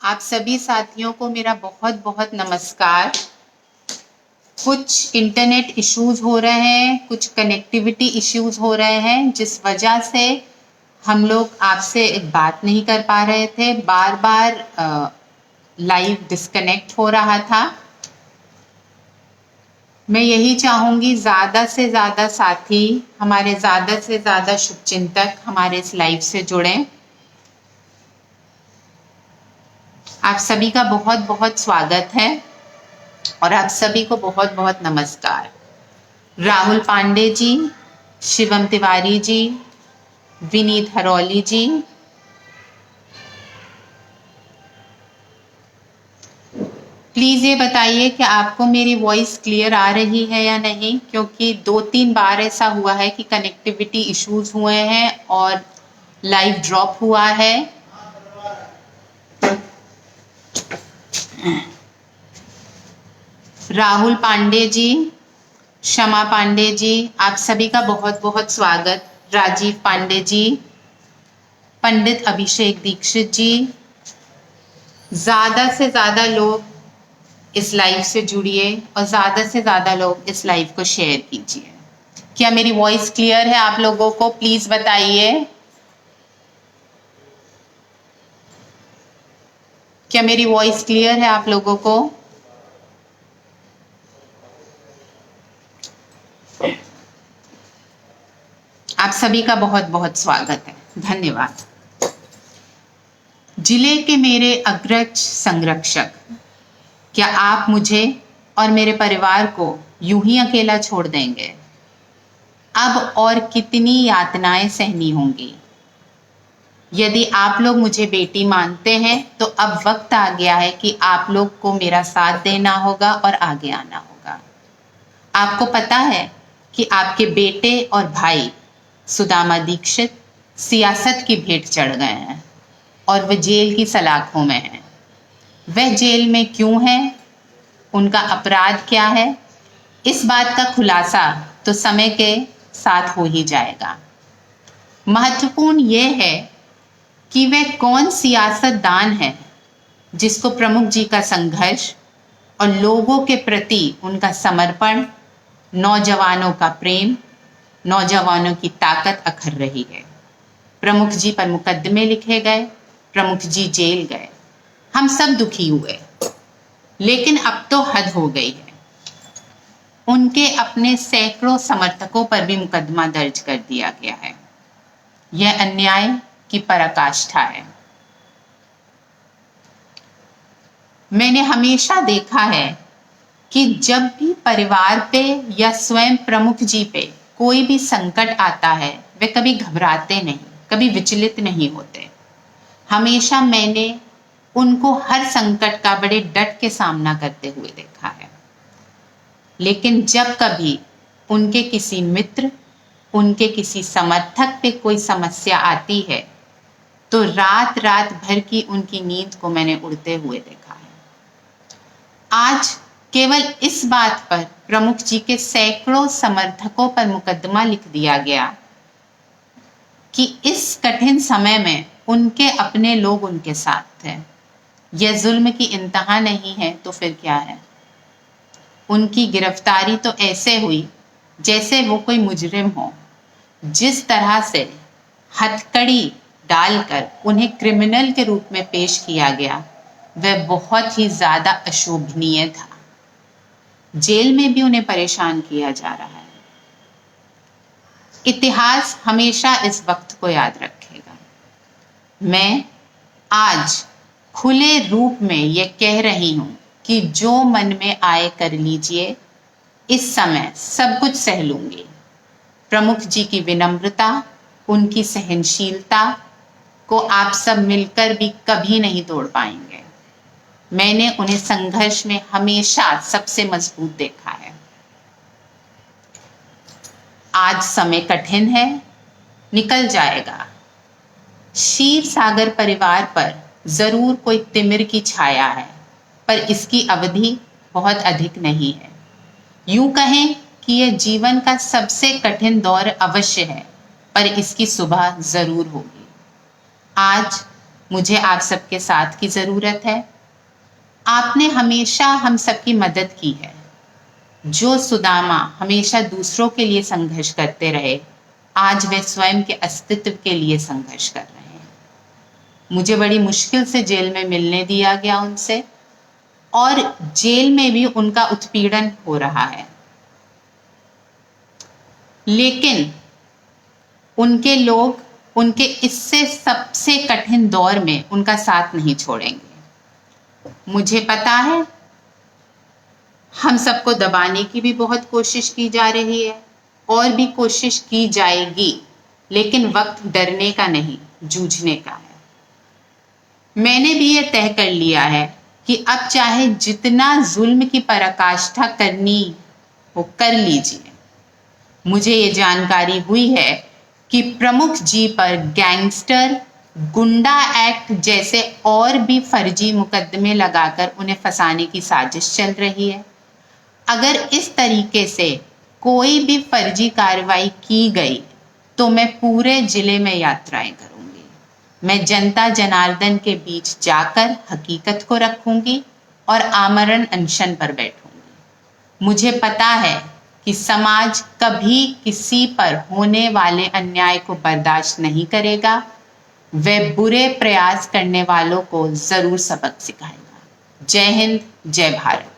आप सभी साथियों को मेरा बहुत बहुत नमस्कार। कुछ इंटरनेट इश्यूज हो रहे हैं, कुछ कनेक्टिविटी इश्यूज हो रहे हैं, जिस वजह से हम लोग आपसे एक बात नहीं कर पा रहे थे। बार बार लाइव डिस्कनेक्ट हो रहा था। मैं यही चाहूँगी ज़्यादा से ज़्यादा साथी, हमारे ज़्यादा से ज़्यादा शुभचिंतक हमारे इस लाइव से जुड़ें। आप सभी का बहुत बहुत स्वागत है और आप सभी को बहुत बहुत नमस्कार। राहुल पांडे जी, शिवम तिवारी जी, विनीत हरौली जी, प्लीज़ ये बताइए कि आपको मेरी वॉइस क्लियर आ रही है या नहीं, क्योंकि 2-3 बार ऐसा हुआ है कि कनेक्टिविटी इश्यूज हुए हैं और लाइव ड्रॉप हुआ है। राहुल पांडे जी, क्षमा पांडे जी, आप सभी का बहुत बहुत स्वागत। राजीव पांडे जी, पंडित अभिषेक दीक्षित जी, ज़्यादा से ज़्यादा लोग इस लाइव से जुड़िए और ज़्यादा से ज़्यादा लोग इस लाइव को शेयर कीजिए। क्या मेरी वॉइस क्लियर है आप लोगों को? प्लीज़ बताइए। क्या मेरी वॉइस क्लियर है आप लोगों को? आप सभी का बहुत बहुत स्वागत है। धन्यवाद। जिले के मेरे अग्रज संरक्षक, क्या आप मुझे और मेरे परिवार को यूं ही अकेला छोड़ देंगे? अब और कितनी यातनाएं सहनी होंगी? यदि आप लोग मुझे बेटी मानते हैं तो अब वक्त आ गया है कि आप लोग को मेरा साथ देना होगा और आगे आना होगा। आपको पता है कि आपके बेटे और भाई सुदामा दीक्षित सियासत की भेंट चढ़ गए हैं और वह जेल की सलाखों में हैं। वह जेल में क्यों है? उनका अपराध क्या है? इस बात का खुलासा तो समय के साथ हो ही जाएगा। महत्वपूर्ण यह है कि वह कौन सियासतदान है जिसको प्रमुख जी का संघर्ष और लोगों के प्रति उनका समर्पण, नौजवानों का प्रेम, नौजवानों की ताकत अखर रही है। प्रमुख जी पर मुकदमे लिखे गए, प्रमुख जी जेल गए, हम सब दुखी हुए, लेकिन अब तो हद हो गई है। उनके अपने सैकड़ों समर्थकों पर भी मुकदमा दर्ज कर दिया गया है। यह अन्याय की पराकाष्ठा है। मैंने हमेशा देखा है कि जब भी परिवार पे या स्वयं प्रमुख जी पे कोई भी संकट आता है, वे कभी घबराते नहीं, कभी विचलित नहीं होते। हमेशा मैंने उनको हर संकट का बड़े डट के सामना करते हुए देखा है। लेकिन जब कभी उनके किसी मित्र, उनके किसी समर्थक पे कोई समस्या आती है तो रात रात भर की उनकी नींद को मैंने उड़ते हुए देखा है। आज केवल इस बात पर प्रमुख जी के सैकड़ों समर्थकों पर मुकदमा लिख दिया गया कि इस कठिन समय में उनके अपने लोग उनके साथ थे। यह जुल्म की इंतहा नहीं है तो फिर क्या है? उनकी गिरफ्तारी तो ऐसे हुई जैसे वो कोई मुजरिम हो। जिस तरह से हथकड़ी डालकर उन्हें क्रिमिनल के रूप में पेश किया गया, वह बहुत ही ज्यादा अशोभनीय था। जेल में भी उन्हें परेशान किया जा रहा है। इतिहास हमेशा इस वक्त को याद रखेगा। मैं आज खुले रूप में यह कह रही हूं कि जो मन में आए कर लीजिए, इस समय सब कुछ सह लूंगी। प्रमुख जी की विनम्रता, उनकी सहनशीलता को आप सब मिलकर भी कभी नहीं तोड़ पाएंगे। मैंने उन्हें संघर्ष में हमेशा सबसे मजबूत देखा है। आज समय कठिन है, निकल जाएगा। क्षीर सागर परिवार पर जरूर कोई तिमिर की छाया है, पर इसकी अवधि बहुत अधिक नहीं है। यूं कहें कि यह जीवन का सबसे कठिन दौर अवश्य है, पर इसकी सुबह जरूर होगी। आज मुझे आप सबके साथ की ज़रूरत है। आपने हमेशा हम सबकी मदद की है। जो सुदामा हमेशा दूसरों के लिए संघर्ष करते रहे, आज वे स्वयं के अस्तित्व के लिए संघर्ष कर रहे हैं। मुझे बड़ी मुश्किल से जेल में मिलने दिया गया उनसे, और जेल में भी उनका उत्पीड़न हो रहा है, लेकिन उनके लोग उनके इससे सबसे कठिन दौर में उनका साथ नहीं छोड़ेंगे। मुझे पता है हम सबको दबाने की भी बहुत कोशिश की जा रही है और भी कोशिश की जाएगी, लेकिन वक्त डरने का नहीं, जूझने का है। मैंने भी ये तय कर लिया है कि अब चाहे जितना जुल्म की पराकाष्ठा करनी हो कर लीजिए। मुझे ये जानकारी हुई है कि प्रमुख जी पर गैंगस्टर गुंडा एक्ट जैसे और भी फर्जी मुकदमे लगाकर उन्हें फंसाने की साजिश चल रही है। अगर इस तरीके से कोई भी फर्जी कार्रवाई की गई तो मैं पूरे जिले में यात्राएं करूंगी। मैं जनता जनार्दन के बीच जाकर हकीकत को रखूंगी और आमरण अनशन पर बैठूंगी। मुझे पता है कि समाज कभी किसी पर होने वाले अन्याय को बर्दाश्त नहीं करेगा। वह बुरे प्रयास करने वालों को जरूर सबक सिखाएगा। जय हिंद, जय भारत।